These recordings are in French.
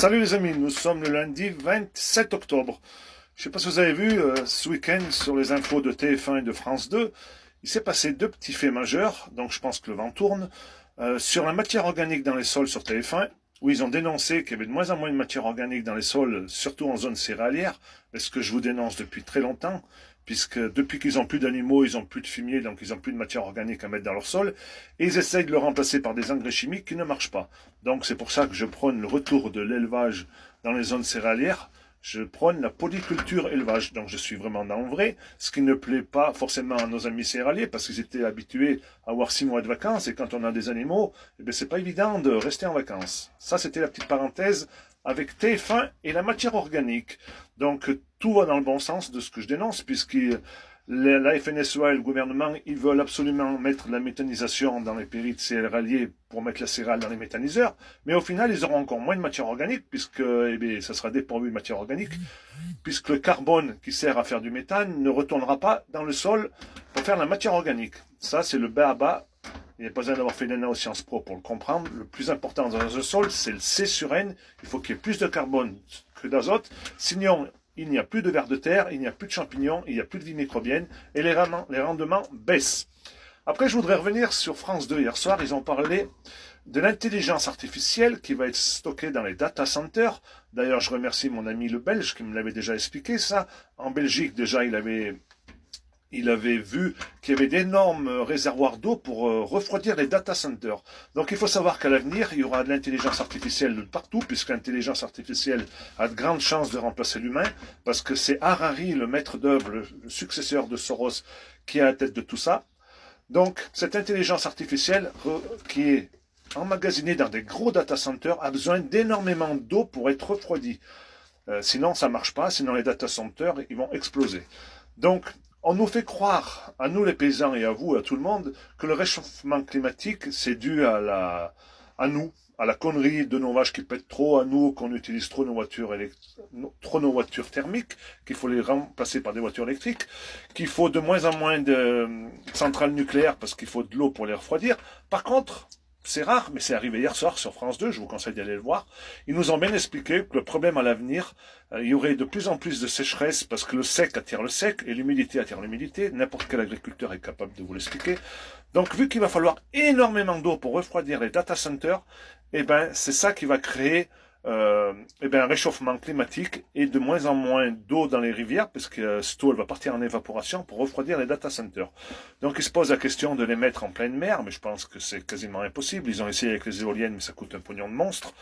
Salut les amis, nous sommes le lundi 27 octobre. Je ne sais pas si vous avez vu ce week-end sur les infos de TF1 et de France 2, il s'est passé deux petits faits majeurs, donc je pense que le vent tourne, sur la matière organique dans les sols sur TF1, où ils ont dénoncé qu'il y avait de moins en moins de matière organique dans les sols, surtout en zone céréalière, ce que je vous dénonce depuis très longtemps, puisque depuis qu'ils n'ont plus d'animaux, ils n'ont plus de fumier, donc ils n'ont plus de matière organique à mettre dans leur sol, et ils essayent de le remplacer par des engrais chimiques qui ne marchent pas. Donc c'est pour ça que je prône le retour de l'élevage dans les zones céréalières. Je prône la polyculture élevage, donc je suis vraiment dans le vrai, ce qui ne plaît pas forcément à nos amis céréaliers, parce qu'ils étaient habitués à avoir 6 mois de vacances, et quand on a des animaux, eh bien, c'est pas évident de rester en vacances. Ça, c'était la petite parenthèse avec TF1 et la matière organique. Donc tout va dans le bon sens de ce que je dénonce, puisque la FNSEA et le gouvernement, ils veulent absolument mettre la méthanisation dans les prairies céréaliers pour mettre la céréale dans les méthaniseurs, mais au final, ils auront encore moins de matière organique, puisque eh bien, ça sera dépourvu de matière organique, puisque le carbone qui sert à faire du méthane ne retournera pas dans le sol pour faire la matière organique. Ça, c'est le bas à bas. Il n'y a pas besoin d'avoir fait l'ENA aux Sciences Po pour le comprendre. Le plus important dans un sol, c'est le C sur N. Il faut qu'il y ait plus de carbone que d'azote. Sinon, il n'y a plus de vers de terre, il n'y a plus de champignons, il n'y a plus de vie microbienne et les rendements baissent. Après, je voudrais revenir sur France 2. Hier soir, ils ont parlé de l'intelligence artificielle qui va être stockée dans les data centers. D'ailleurs, je remercie mon ami le Belge qui me l'avait déjà expliqué ça. En Belgique, déjà, il avait vu qu'il y avait d'énormes réservoirs d'eau pour refroidir les data centers. Donc il faut savoir qu'à l'avenir, il y aura de l'intelligence artificielle de partout, puisque l'intelligence artificielle a de grandes chances de remplacer l'humain, parce que c'est Harari, le maître d'œuvre, le successeur de Soros, qui est à la tête de tout ça. Donc cette intelligence artificielle qui est emmagasinée dans des gros data centers a besoin d'énormément d'eau pour être refroidie. Sinon ça ne marche pas, sinon les data centers ils vont exploser. Donc on nous fait croire, à nous les paysans et à vous, à tout le monde, que le réchauffement climatique, c'est dû à nous, à la connerie de nos vaches qui pètent trop, à nous qu'on utilise trop nos voitures thermiques, qu'il faut les remplacer par des voitures électriques, qu'il faut de moins en moins de centrales nucléaires parce qu'il faut de l'eau pour les refroidir. Par contre, c'est rare, mais c'est arrivé hier soir sur France 2, je vous conseille d'aller le voir. Ils nous ont bien expliqué que le problème à l'avenir, il y aurait de plus en plus de sécheresse parce que le sec attire le sec et l'humidité attire l'humidité. N'importe quel agriculteur est capable de vous l'expliquer. Donc, vu qu'il va falloir énormément d'eau pour refroidir les data centers, eh ben, c'est ça qui va créer un réchauffement climatique et de moins en moins d'eau dans les rivières, parce que cette eau elle va partir en évaporation pour refroidir les data centers. Donc il se pose la question de les mettre en pleine mer, mais je pense que c'est quasiment impossible. Ils ont essayé avec les éoliennes, mais ça coûte un pognon de monstre.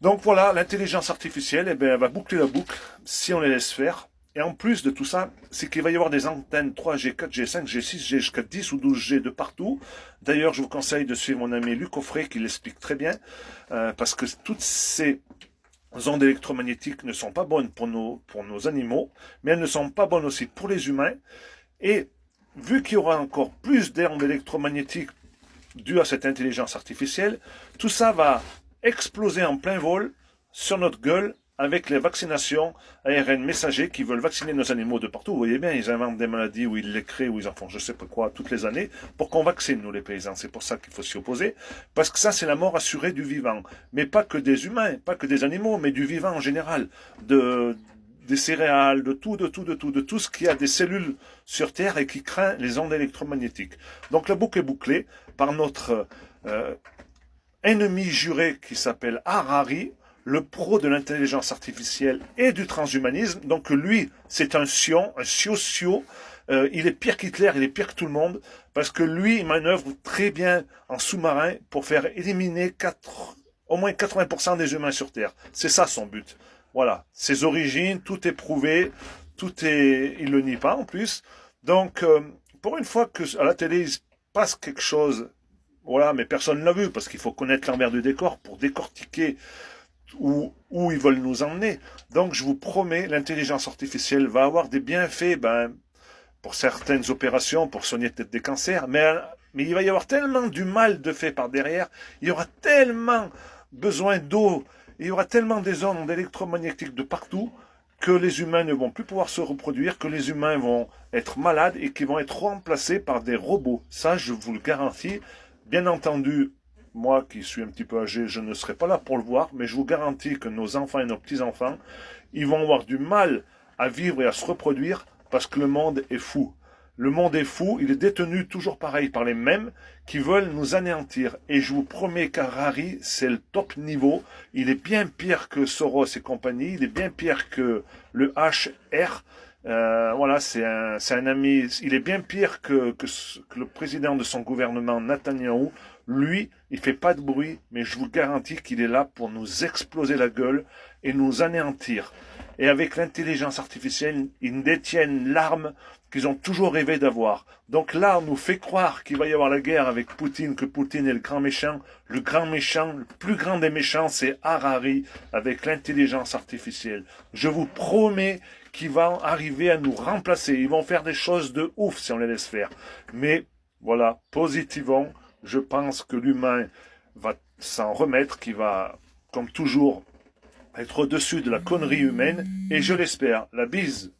Donc voilà, l'intelligence artificielle, elle va boucler la boucle si on les laisse faire. Et en plus de tout ça, c'est qu'il va y avoir des antennes 3G, 4G, 5G, 6G, jusqu'à 10 ou 12G de partout. D'ailleurs, je vous conseille de suivre mon ami Luc Offray qui l'explique très bien, parce que toutes ces ondes électromagnétiques ne sont pas bonnes pour nos animaux, mais elles ne sont pas bonnes aussi pour les humains. Et vu qu'il y aura encore plus d'ondes électromagnétiques dues à cette intelligence artificielle, tout ça va exploser en plein vol sur notre gueule, avec les vaccinations ARN messagers qui veulent vacciner nos animaux de partout. Vous voyez bien, ils inventent des maladies où ils les créent, où ils en font je sais pas quoi toutes les années, pour qu'on vaccine, nous les paysans. C'est pour ça qu'il faut s'y opposer, parce que ça, c'est la mort assurée du vivant. Mais pas que des humains, pas que des animaux, mais du vivant en général. Des céréales, de tout ce qui a des cellules sur Terre et qui craint les ondes électromagnétiques. Donc la boucle est bouclée par notre ennemi juré qui s'appelle Harari, le pro de l'intelligence artificielle et du transhumanisme. Donc lui, c'est un sion, un sio-sio. Il est pire qu'Hitler, il est pire que tout le monde, parce que lui, il manœuvre très bien en sous-marin pour faire éliminer au moins 80% des humains sur Terre. C'est ça son but. Voilà, ses origines, tout est prouvé, il le nie pas en plus. Donc, pour une fois que à la télé, il se passe quelque chose, voilà, mais personne ne l'a vu, parce qu'il faut connaître l'envers du décor pour décortiquer où ils veulent nous emmener. Donc je vous promets, l'intelligence artificielle va avoir des bienfaits pour certaines opérations, pour soigner peut-être des cancers, mais il va y avoir tellement du mal de fait par derrière, il y aura tellement besoin d'eau, il y aura tellement des ondes électromagnétiques de partout, que les humains ne vont plus pouvoir se reproduire, que les humains vont être malades et qu'ils vont être remplacés par des robots. Ça, je vous le garantis. Bien entendu, moi qui suis un petit peu âgé, je ne serai pas là pour le voir, mais je vous garantis que nos enfants et nos petits-enfants, ils vont avoir du mal à vivre et à se reproduire parce que le monde est fou. Le monde est fou, il est détenu toujours pareil par les mêmes qui veulent nous anéantir. Et je vous promets qu'Harari, c'est le top niveau. Il est bien pire que Soros et compagnie, il est bien pire que le HR. Voilà, c'est un ami. Il est bien pire que le président de son gouvernement, Netanyahou. Lui, il fait pas de bruit, mais je vous garantis qu'il est là pour nous exploser la gueule et nous anéantir. Et avec l'intelligence artificielle, ils détiennent l'arme qu'ils ont toujours rêvé d'avoir. Donc là, on nous fait croire qu'il va y avoir la guerre avec Poutine, que Poutine est le grand méchant. Le grand méchant, le plus grand des méchants, c'est Harari avec l'intelligence artificielle. Je vous promets qu'ils vont arriver à nous remplacer. Ils vont faire des choses de ouf si on les laisse faire. Mais voilà, positivement, je pense que l'humain va s'en remettre, qu'il va, comme toujours, être au-dessus de la connerie humaine, et je l'espère. La bise.